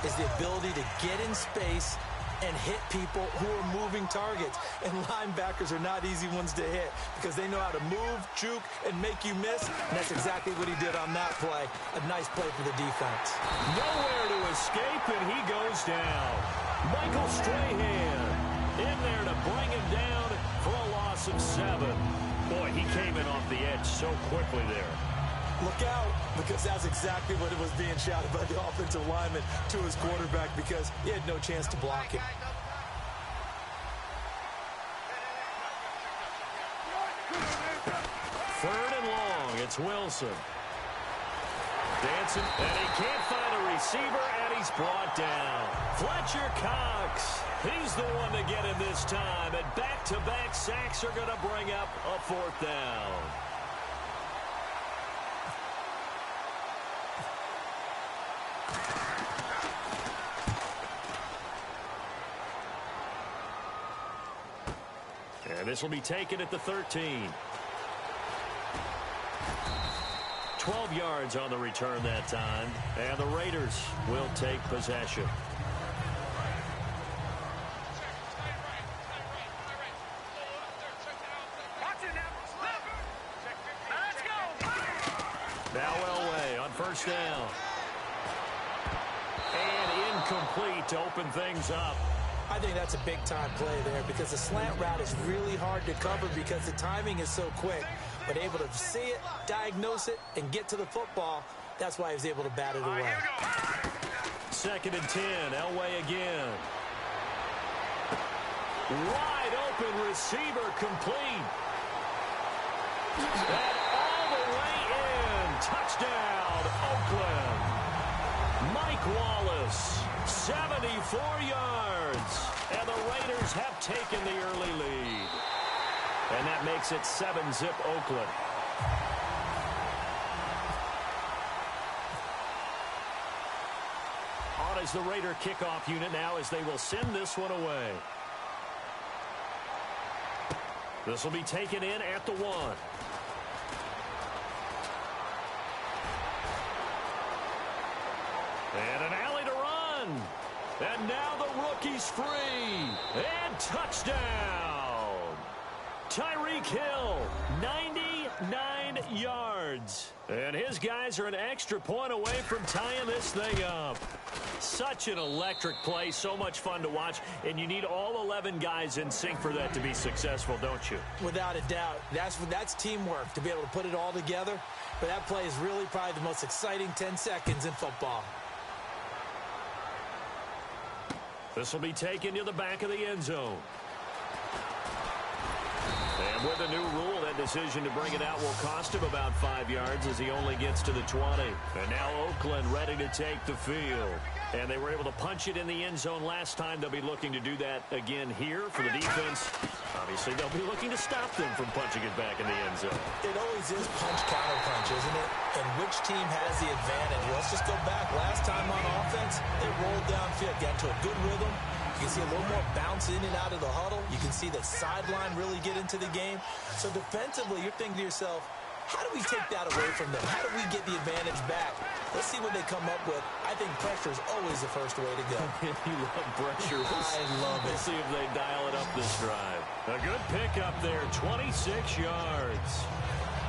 is the ability to get in space and hit people who are moving targets. And linebackers are not easy ones to hit because they know how to move, juke, and make you miss. And that's exactly what he did on that play. A nice play for the defense. Nowhere to escape, and he goes down. Michael Strahan in there to bring him down for a loss of 7. Boy, he came in off the edge so quickly there. Look out, because that's exactly what it was being shouted by the offensive lineman to his quarterback because he had no chance to block him. Third and long, it's Wilson. Dancing, and he can't find a receiver, and he's brought down. Fletcher Cox, he's the one to get him this time, and back-to-back sacks are going to bring up a 4th down. And this will be taken at the 13. 12 yards on the return that time. And the Raiders will take possession. Now Elway on first down. And incomplete to open things up. I think that's a big-time play there because the slant route is really hard to cover because the timing is so quick. But able to see it, diagnose it, and get to the football, that's why he was able to bat it away. 2nd and 10, Elway again. Wide open receiver complete. And all the way in. Touchdown, Oakland. Mike Wallace, 74 yards. And the Raiders have taken the early lead. And that makes it 7-zip Oakland. On is the Raider kickoff unit now as they will send this one away. This will be taken in at the 1. And an alley to run. And now the rookie's free. And touchdown. Tyreek Hill, 99 yards. And his guys are an extra point away from tying this thing up. Such an electric play, so much fun to watch. And you need all 11 guys in sync for that to be successful, don't you? Without a doubt. That's teamwork to be able to put it all together. But that play is really probably the most exciting 10 seconds in football. This will be taken to the back of the end zone. And with the new rule, that decision to bring it out will cost him about 5 yards as he only gets to the 20. And now Oakland ready to take the field. And they were able to punch it in the end zone last time. They'll be looking to do that again here for the defense. Obviously, they'll be looking to stop them from punching it back in the end zone. It always is punch-counter-punch, isn't it? And which team has the advantage? Let's just go back. Last time on offense, they rolled downfield, got into a good rhythm. You can see a little more bounce in and out of the huddle. You can see the sideline really get into the game. So defensively, you're thinking to yourself, how do we take that away from them? How do we get the advantage back? Let's see what they come up with. I think pressure is always the first way to go. You love pressure. I love it. We'll see if they dial it up this drive. A good pickup there, 26 yards.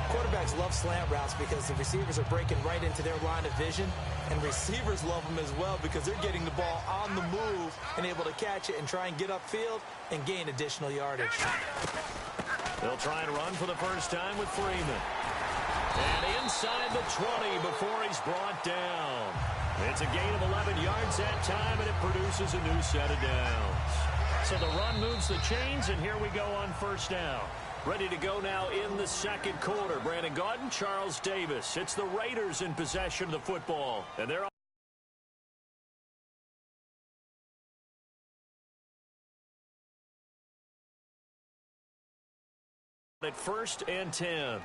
Quarterbacks love slant routes because the receivers are breaking right into their line of vision, and receivers love them as well because they're getting the ball on the move and able to catch it and try and get upfield and gain additional yardage. They'll try and run for the first time with Freeman. And inside the 20 before he's brought down. It's a gain of 11 yards that time, and it produces a new set of downs. So the run moves the chains, and here we go on first down. Ready to go now in the second quarter. Brandon Gaudin, Charles Davis. It's the Raiders in possession of the football. And they're at 1st and 10.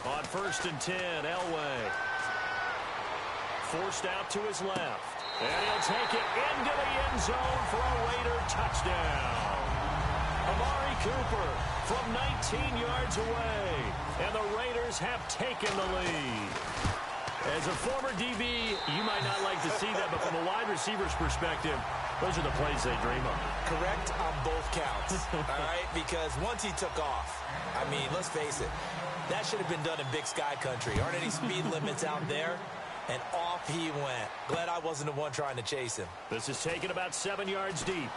On 1st and 10, Elway. forced out to his left. And he'll take it into the end zone for a Raider touchdown. Amari Cooper from 19 yards away. And the Raiders have taken the lead. As a former DB, you might not like to see that, but from a wide receiver's perspective, those are the plays they dream of. Correct on both counts, all right? Because once he took off, I mean, let's face it, that should have been done in Big Sky Country. Aren't any speed limits out there? And off he went. Glad I wasn't the one trying to chase him. This is taken about 7 yards deep.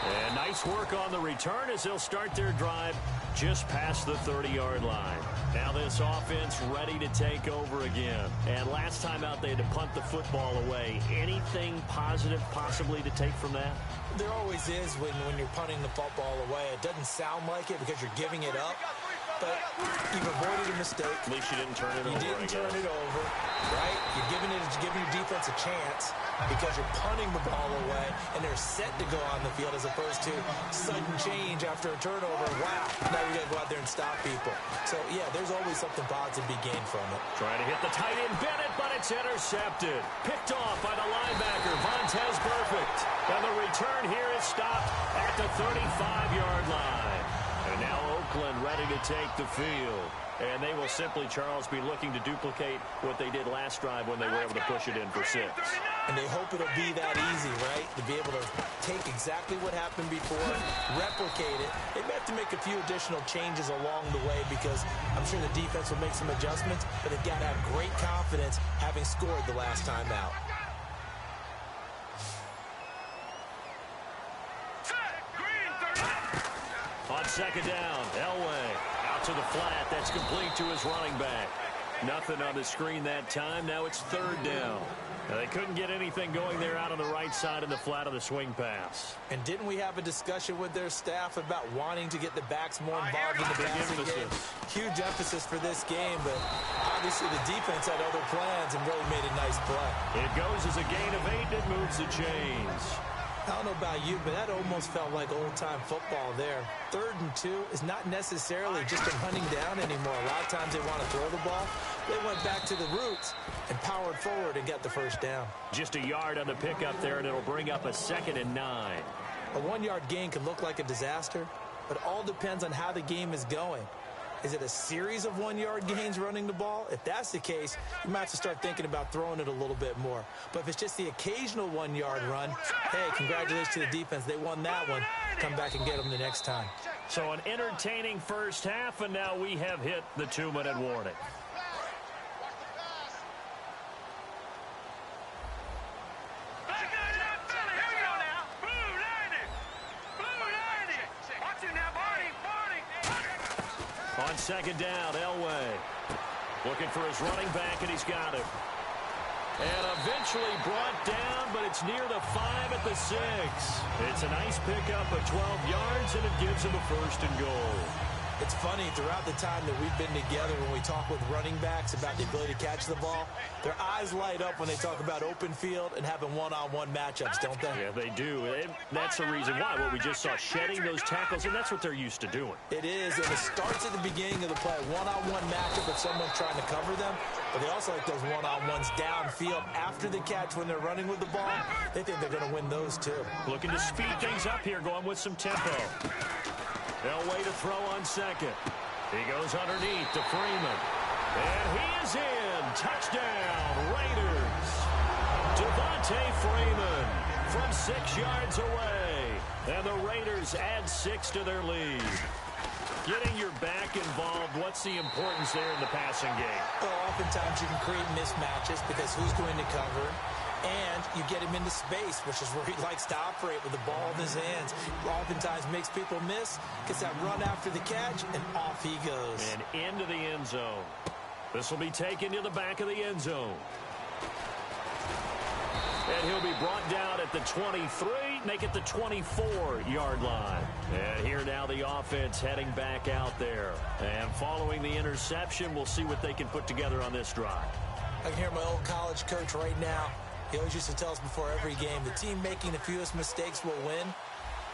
And nice work on the return as they'll start their drive just past the 30-yard line. Now this offense ready to take over again. And last time out they had to punt the football away. Anything positive possibly to take from that? There always is when you're punting the football away. It doesn't sound like it because you're giving it up. But you've avoided a mistake. At least you didn't turn it over. You didn't turn it over, right? You're giving your defense a chance because you're punting the ball away, and they're set to go on the field as opposed to sudden change after a turnover. Wow, now you got to go out there and stop people. So, yeah, there's always something positive to be gained from it. Trying to hit the tight end, Bennett, but it's intercepted. Picked off by the linebacker, Vontaze Burfict. And the return here is stopped at the 35-yard line. And now Oakland ready to take the field. And they will simply, Charles, be looking to duplicate what they did last drive when they were able to push it in for 6. And they hope it'll be that easy, right? To be able to take exactly what happened before, replicate it. They may have to make a few additional changes along the way because I'm sure the defense will make some adjustments, but they've got to have great confidence having scored the last time out. On second down, Elway out to the flat. That's complete to his running back. Nothing on the screen that time. Now it's third down. Now they couldn't get anything going there out on the right side of the flat of the swing pass. And didn't we have a discussion with their staff about wanting to get the backs more involved in the passing game? Huge emphasis for this game, but obviously the defense had other plans and really made a nice play. It goes as a gain of 8 and it moves the chains. I don't know about you, but that almost felt like old-time football there. 3rd and 2 is not necessarily just a running down anymore. A lot of times they want to throw the ball. They went back to the roots and powered forward and got the first down. Just a yard on the pickup there, and it'll bring up a 2nd and 9. A 1-yard gain can look like a disaster, but it all depends on how the game is going. Is it a series of 1-yard gains running the ball? If that's the case, you might have to start thinking about throwing it a little bit more. But if it's just the occasional 1-yard run, hey, congratulations to the defense. They won that one. Come back and get them the next time. So an entertaining first half, and now we have hit the 2-minute warning. On second down, Elway looking for his running back, and he's got him. And eventually brought down, but it's near the 5 at the 6. It's a nice pickup of 12 yards, and it gives him a 1st and goal. It's funny, throughout the time that we've been together, when we talk with running backs about the ability to catch the ball, their eyes light up when they talk about open field and having one-on-one matchups, don't they? Yeah, they do. And that's the reason why. What we just saw, shedding those tackles, and that's what they're used to doing. It is, and it starts at the beginning of the play. One-on-one matchup if someone's trying to cover them, but they also like those one-on-ones downfield after the catch when they're running with the ball. They think they're going to win those, too. Looking to speed things up here, going with some tempo. Elway to throw on second. He goes underneath to Freeman. And he is in. Touchdown, Raiders. Devontae Freeman from 6 yards away. And the Raiders add 6 to their lead. Getting your back involved, what's the importance there in the passing game? Well, oftentimes you can create mismatches because who's going to cover? And you get him into space, which is where he likes to operate with the ball in his hands. Oftentimes makes people miss, gets that run after the catch, and off he goes. And into the end zone. This will be taken to the back of the end zone. And he'll be brought down at the 23, make it the 24-yard line. And here now the offense heading back out there. And following the interception, we'll see what they can put together on this drive. I can hear my old college coach right now. He always used to tell us before every game, the team making the fewest mistakes will win.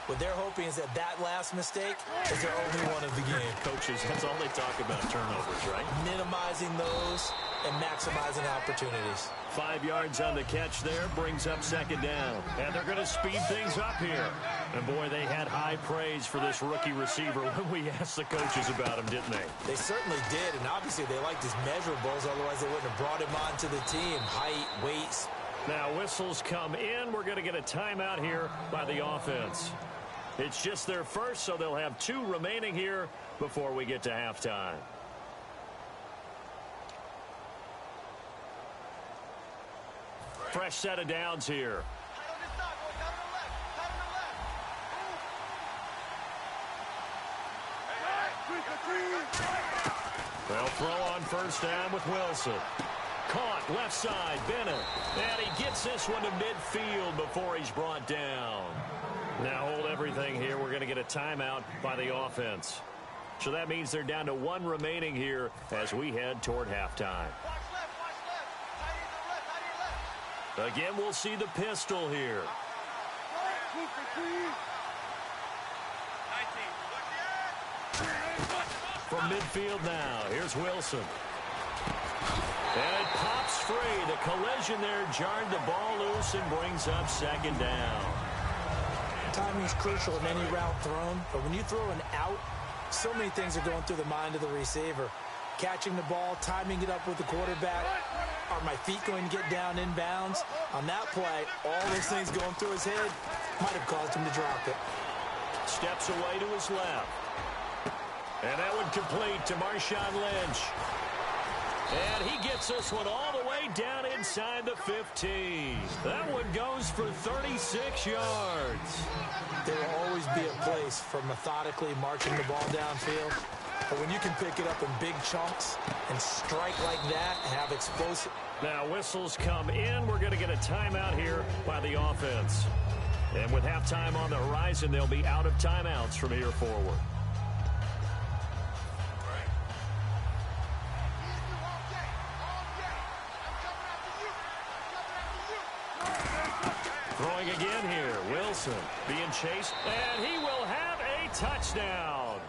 What they're hoping is that that last mistake is their only one of the game. Coaches, that's all they talk about, turnovers, right? Minimizing those and maximizing opportunities. 5 yards on the catch there, brings up second down. And they're going to speed things up here. And, boy, they had high praise for this rookie receiver when we asked the coaches about him, didn't they? They certainly did, and obviously they liked his measurables. Otherwise, they wouldn't have brought him onto the team. Height, weight. Now, whistles come in. We're going to get a timeout here by the offense. It's just their first, so they'll have 2 remaining here before we get to halftime. Fresh set of downs here. They'll throw on first down with Wilson. Caught left side, Bennett. And he gets this one to midfield before he's brought down. Now hold everything here. We're going to get a timeout by the offense. So that means they're down to 1 remaining here as we head toward halftime. Again, we'll see the pistol here. From midfield now, here's Wilson. And it pops free. The collision there jarred the ball loose and brings up second down. Timing is crucial in any route thrown, but when you throw an out, so many things are going through the mind of the receiver. Catching the ball, timing it up with the quarterback. Are my feet going to get down inbounds? On that play, all those things going through his head might have caused him to drop it. Steps away to his left. And that one complete to Marshawn Lynch. And he gets this one all the way down inside the 15. That one goes for 36 yards. There will always be a place for methodically marching the ball downfield. But when you can pick it up in big chunks and strike like that and have explosive. Now whistles come in. We're going to get a timeout here by the offense. And with halftime on the horizon, they'll be out of timeouts from here forward. Throwing again here, Wilson being chased, and he will have a touchdown.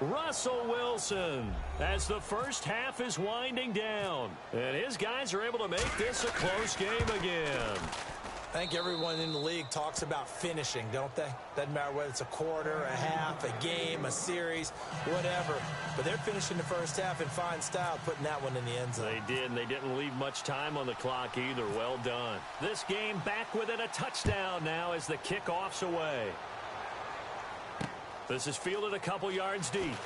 Russell Wilson, as the first half is winding down, and his guys are able to make this a close game again. I think everyone in the league talks about finishing, don't they? Doesn't matter whether it's a quarter, a half, a game, a series, whatever. But they're finishing the first half in fine style, putting that one in the end zone. They did, and they didn't leave much time on the clock either. Well done. This game back within a touchdown now as the kickoff's away. This is fielded a couple yards deep.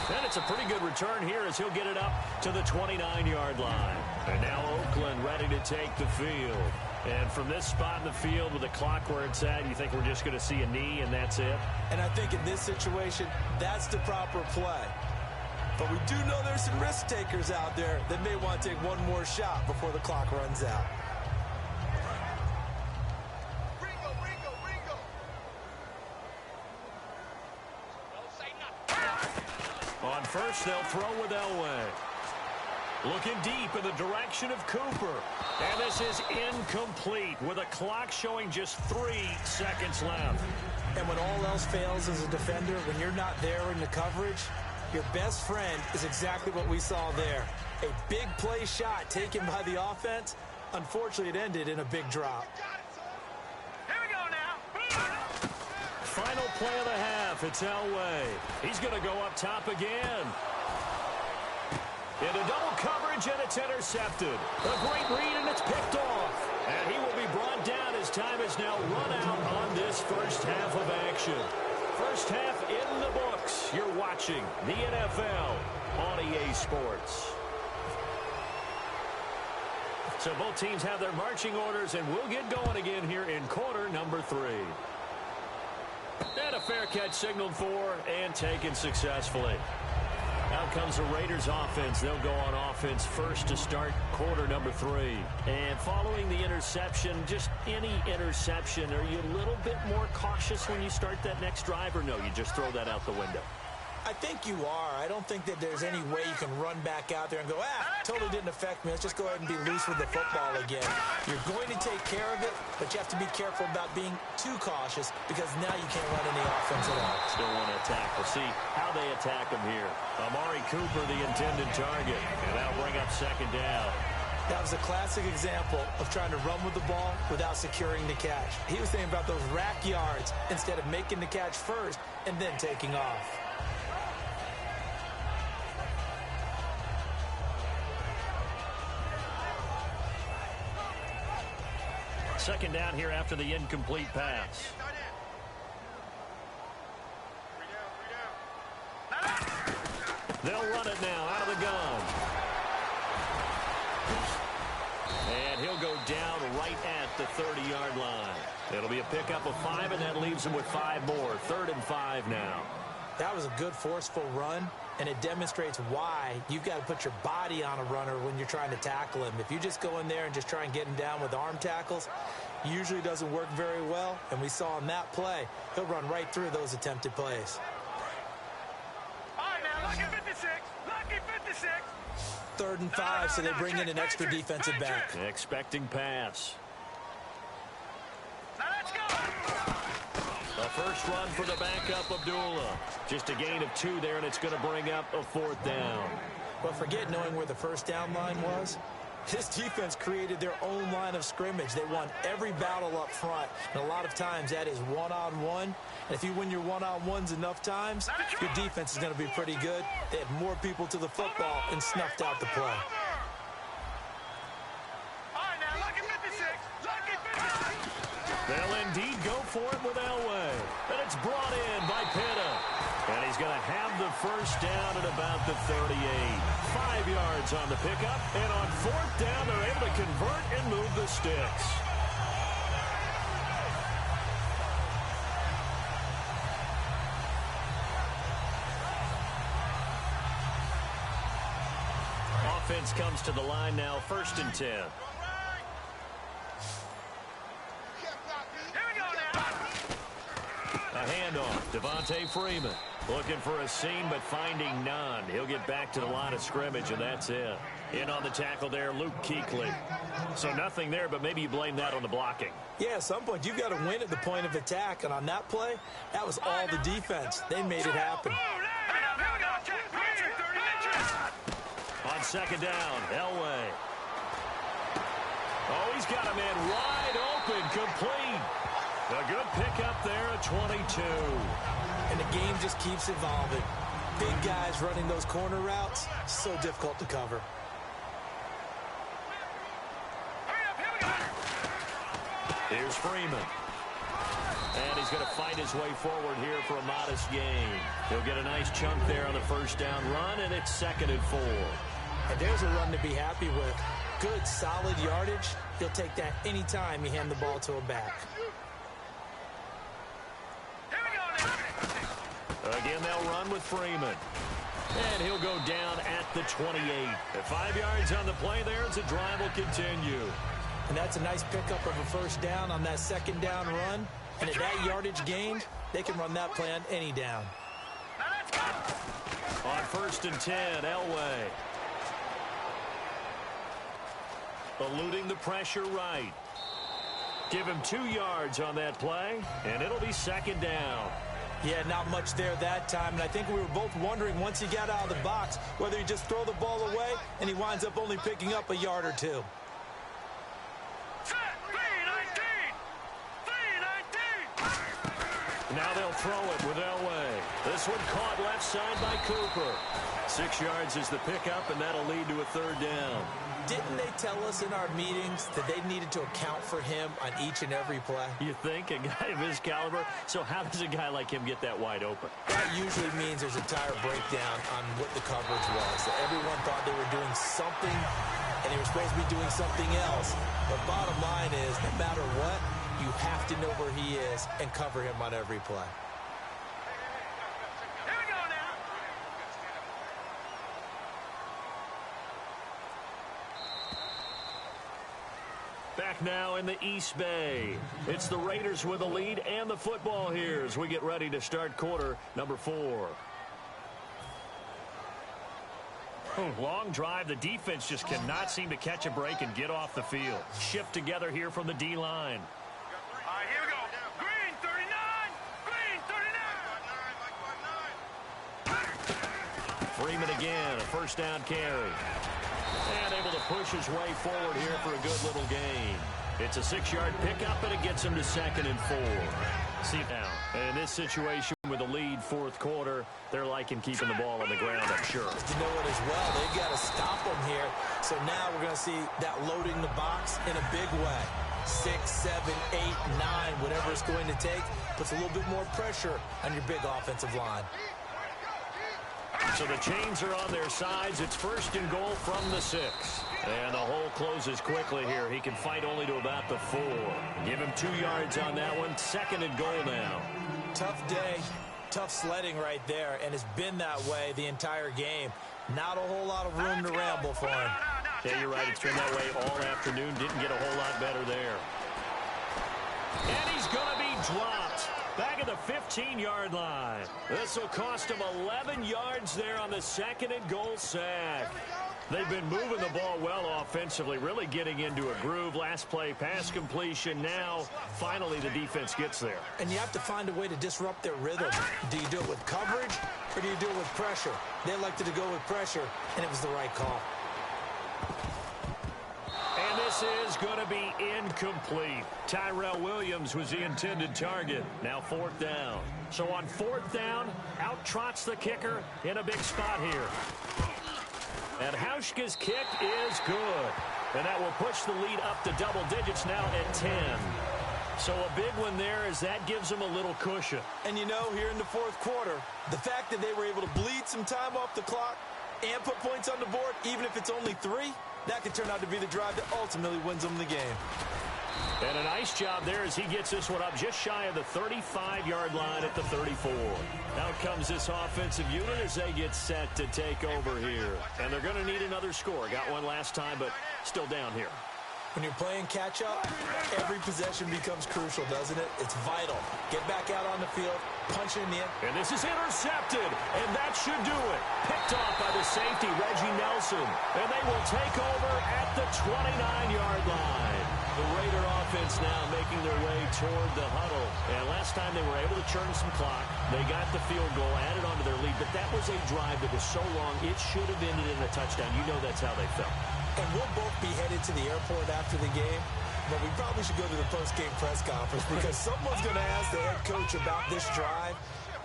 And it's a pretty good return here as he'll get it up to the 29-yard line. And now Oakland ready to take the field. And from this spot in the field with the clock where it's at, you think we're just going to see a knee and that's it? And I think in this situation, that's the proper play. But we do know there's some risk takers out there that may want to take one more shot before the clock runs out. On first, they'll throw with Elway. Looking deep in the direction of Cooper. And this is incomplete with a clock showing just 3 seconds left. And when all else fails as a defender, when you're not there in the coverage, your best friend is exactly what we saw there. A big play shot taken by the offense. Unfortunately, it ended in a big drop. Final play of the half, it's Elway. He's going to go up top again. Into double coverage, and it's intercepted. A great read, and it's picked off. And he will be brought down as time is now run out on this first half of action. First half in the books. You're watching the NFL on EA Sports. So both teams have their marching orders, and we'll get going again here in quarter number 3. And a fair catch signaled for and taken successfully. Out comes the Raiders offense. They'll go on offense first to start quarter number 3. And following the interception, just any interception, are you a little bit more cautious when you start that next drive, or no, you just throw that out the window? I think you are. I don't think that there's any way you can run back out there and go, totally didn't affect me. Let's just go ahead and be loose with the football again. You're going to take care of it, but you have to be careful about being too cautious because now you can't run any offense at all. Still want to attack. We'll see how they attack him here. Amari Cooper, the intended target, and that'll bring up second down. That was a classic example of trying to run with the ball without securing the catch. He was thinking about those rack yards instead of making the catch first and then taking off. Second down here after the incomplete pass. They'll run it now out of the gun. And he'll go down right at the 30-yard line. It'll be a pickup of 5, and that leaves him with 5 more. 3rd and 5 now. That was a good, forceful run, and it demonstrates why you've got to put your body on a runner when you're trying to tackle him. If you just go in there and just try and get him down with arm tackles, usually doesn't work very well, and we saw in that play, he'll run right through those attempted plays. All right, now, lucky 56. Lucky 56. 3rd and 5, so they bring in an extra defensive back. Expecting pass. Now let's go. A first run for the backup, Abdullah. Just a gain of 2 there, and it's going to bring up a 4th down. But forget knowing where the first down line was. This defense created their own line of scrimmage. They won every battle up front, and a lot of times that is one-on-one. And if you win your one-on-ones enough times, your defense is going to be pretty good. They had more people to the football and snuffed out the play. All right, now, lucky 56. Lucky 56. They'll indeed go for it with Elway. And it's brought in by Pitta. And he's going to have the first down at about the 38. 5 yards on the pickup. And on 4th down, they're able to convert and move the sticks. Offense comes to the line now, 1st and 10. A handoff, Devontae Freeman. Looking for a seam, but finding none. He'll get back to the line of scrimmage, and that's it. In on the tackle there, Luke Kuechly. So nothing there, but maybe you blame that on the blocking. Yeah, at some point, you've got to win at the point of attack. And on that play, that was all the defense. They made it happen. On 2nd down, Elway. Oh, he's got a man wide open, complete. A good pickup there at 22. And the game just keeps evolving. Big guys running those corner routes, so difficult to cover. Here's Freeman. And he's going to fight his way forward here for a modest gain. He'll get a nice chunk there on the first down run, and it's 2nd and 4. And there's a run to be happy with. Good, solid yardage. He'll take that anytime you hand the ball to a back. Again, they'll run with Freeman. And he'll go down at the 28. At 5 yards on the play there, the drive will continue. And that's a nice pickup of a first down on that 2nd down run. And at that yardage gained, they can run that play on any down. On 1st and 10, Elway. Eluding the pressure right. Give him 2 yards on that play, and it'll be 2nd down. Yeah, not much there that time, and I think we were both wondering once he got out of the box whether he just throw the ball away, and he winds up only picking up a yard or 2. Now they'll throw it with Elway. This one caught left side by Cooper. 6 yards is the pickup, and that'll lead to a 3rd down. Didn't they tell us in our meetings that they needed to account for him on each and every play? You think? A guy of his caliber? So how does a guy like him get that wide open? That usually means there's a entire breakdown on what the coverage was. That everyone thought they were doing something, and they were supposed to be doing something else. But bottom line is, no matter what, you have to know where he is and cover him on every play. Back now in the East Bay. It's the Raiders with the lead and the football here as we get ready to start quarter number 4. Long drive. The defense just cannot seem to catch a break and get off the field. Shift together here from the D-line. All right, here we go. Green, 39. Green, 39. Freeman again, a first down carry. And able to push his way forward here for a good little gain. It's a 6-yard pickup, and it gets him to 2nd and 4. See now, in this situation with a lead fourth quarter, they're liking keeping the ball on the ground, I'm sure. You know it as well. They've got to stop them here. So now we're going to see that loading the box in a big way. 6, 7, 8, 9, whatever it's going to take, puts a little bit more pressure on your big offensive line. So the chains are on their sides. It's 1st and goal from the 6. And the hole closes quickly here. He can fight only to about the 4. Give him 2 yards on that one. 2nd and goal now. Tough day, tough sledding right there, and it's been that way the entire game. Not a whole lot of room to ramble for him. Yeah, you're right. It's been that way all afternoon. Didn't get a whole lot better there. And he's going to be dropped. Back at the 15-yard line. This will cost him 11 yards there on the 2nd and goal sack. They've been moving the ball well offensively, really getting into a groove. Last play, pass completion. Now, finally, the defense gets there. And you have to find a way to disrupt their rhythm. Do you do it with coverage, or do you do it with pressure? They elected to go with pressure, and it was the right call. And this is going to be incomplete. Tyrell Williams was the intended target. Now 4th down. So on 4th down, out trots the kicker in a big spot here. And Hauschka's kick is good. And that will push the lead up to double digits now at 10. So a big one there as that gives them a little cushion. And you know, here in the fourth quarter, the fact that they were able to bleed some time off the clock and put points on the board, even if it's only 3, that could turn out to be the drive that ultimately wins them the game. And a nice job there as he gets this one up just shy of the 35-yard line at the 34. Out comes this offensive unit as they get set to take over here. And they're going to need another score. Got one last time, but still down here. When you're playing catch-up, every possession becomes crucial, doesn't it? It's vital. Get back out on the field, punch it in the end. And this is intercepted, and that should do it. Picked off by the safety, Reggie Nelson. And they will take over at the 29-yard line. The Raider offense now making their way toward the huddle. And last time they were able to churn some clock. They got the field goal, added onto their lead. But that was a drive that was so long, it should have ended in a touchdown. You know that's how they felt. And we'll both be headed to the airport after the game, but we probably should go to the post-game press conference because someone's going to ask the head coach about this drive,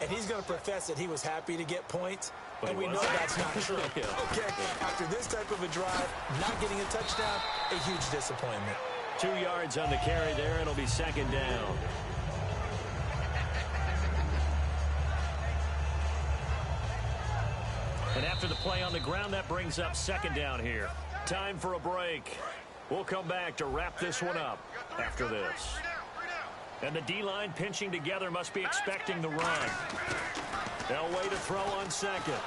and he's going to profess that he was happy to get points, and we know that's not true. Okay, after this type of a drive, not getting a touchdown, a huge disappointment. 2 yards on the carry there, and it'll be 2nd down. And after the play on the ground, that brings up 2nd down here. Time for a break. We'll come back to wrap this one up after this. And the D-line pinching together must be expecting the run. They'll wait to throw on 2nd.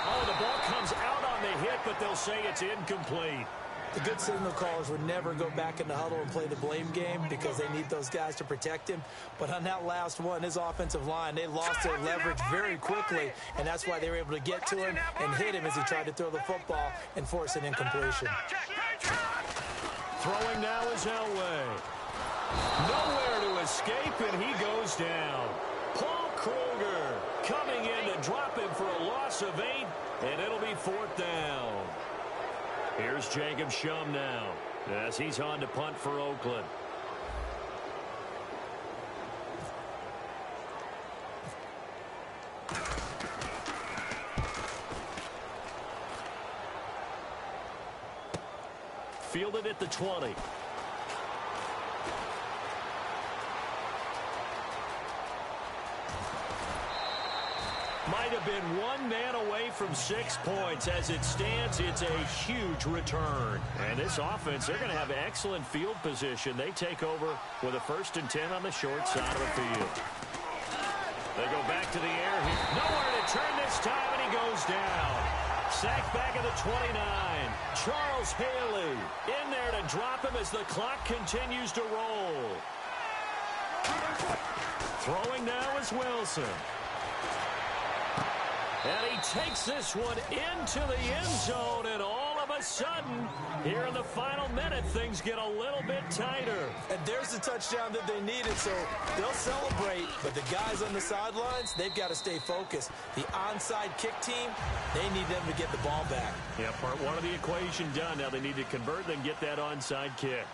Oh, the ball comes out on the hit, but they'll say it's incomplete. The good signal callers would never go back in the huddle and play the blame game because they need those guys to protect him. But on that last one, his offensive line, they lost their leverage very quickly, and that's why they were able to get to him and hit him as he tried to throw the football and force an incompletion. Throwing now is Elway. Nowhere to escape, and he goes down. Paul Kruger coming in to drop him for a loss of 8, and it'll be 4th down. Here's Jacob Shum now as he's on to punt for Oakland. Fielded at the 20. Might have been one man away from 6 points. As it stands, it's a huge return. And this offense, they're going to have excellent field position. They take over with a 1st and 10 on the short side of the field. They go back to the air here. Nowhere to turn this time, and he goes down. Sacked back at the 29. Charles Haley in there to drop him as the clock continues to roll. Throwing now is Wilson. And he takes this one into the end zone, and all of a sudden, here in the final minute, things get a little bit tighter. And there's the touchdown that they needed, so they'll celebrate. But the guys on the sidelines, they've got to stay focused. The onside kick team, they need them to get the ball back. Yeah, part one of the equation done. Now they need to convert and get that onside kick.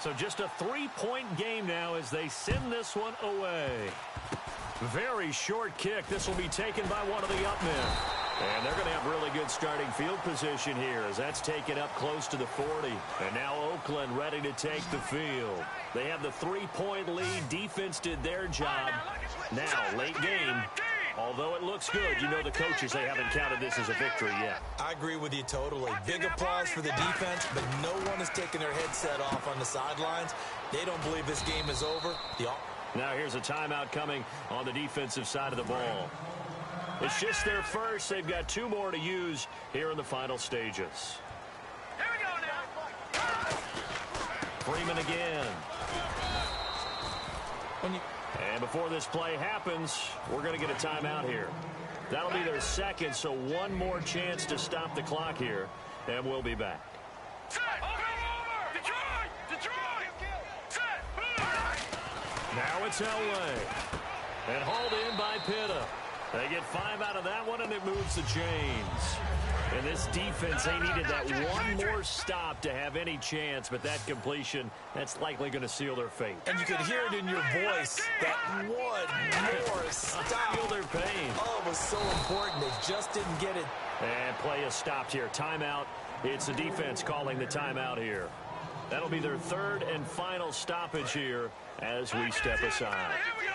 So just a 3-point game now as they send this one away. Very short kick. This will be taken by one of the up men. And they're going to have really good starting field position here as that's taken up close to the 40. And now Oakland ready to take the field. They have the 3-point lead. Defense did their job. Now, late game. Although it looks good, you know the coaches, they haven't counted this as a victory yet. I agree with you totally. Big applause for the defense, but no one is taking their headset off on the sidelines. They don't believe this game is over. Now here's a timeout coming on the defensive side of the ball. It's just their first. They've got 2 more to use here in the final stages. Here we go now. Freeman again. And before this play happens, we're going to get a timeout here. That'll be their second, so one more chance to stop the clock here, and we'll be back. Set. Over. Detroit. Detroit. Set. Now it's Elway. And hauled in by Pitta. They get 5 out of that one, and it moves the chains. And this defense, they needed that one more stop to have any chance, but that completion, that's likely going to seal their fate. And you could hear it in your voice, that one more stop. Feel their pain. Oh, it was so important. They just didn't get it. And play is stopped here. Timeout. It's the defense calling the timeout here. That'll be their 3rd and final stoppage here as we step aside. Here we go.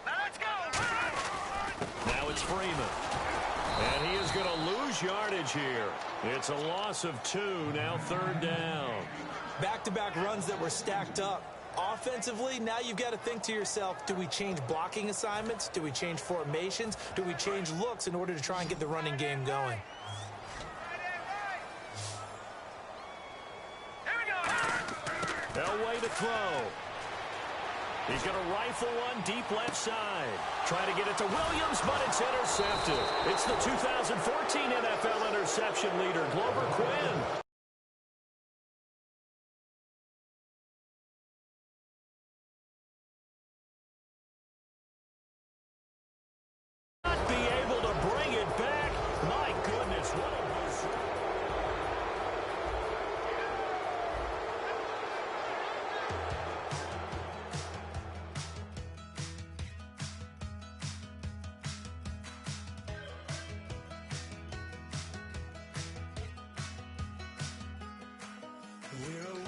Let's go. Now it's Freeman. And he is going to lose yardage here. It's a loss of 2, now 3rd down. Back-to-back runs that were stacked up. Offensively, now you've got to think to yourself, do we change blocking assignments? Do we change formations? Do we change looks in order to try and get the running game going? Here we go. Elway to throw. He's going to rifle one deep left side. Trying to get it to Williams, but it's intercepted. It's the 2014 NFL interception leader, Glover Quinn. Not be able to bring it back. My goodness, what a miss. We're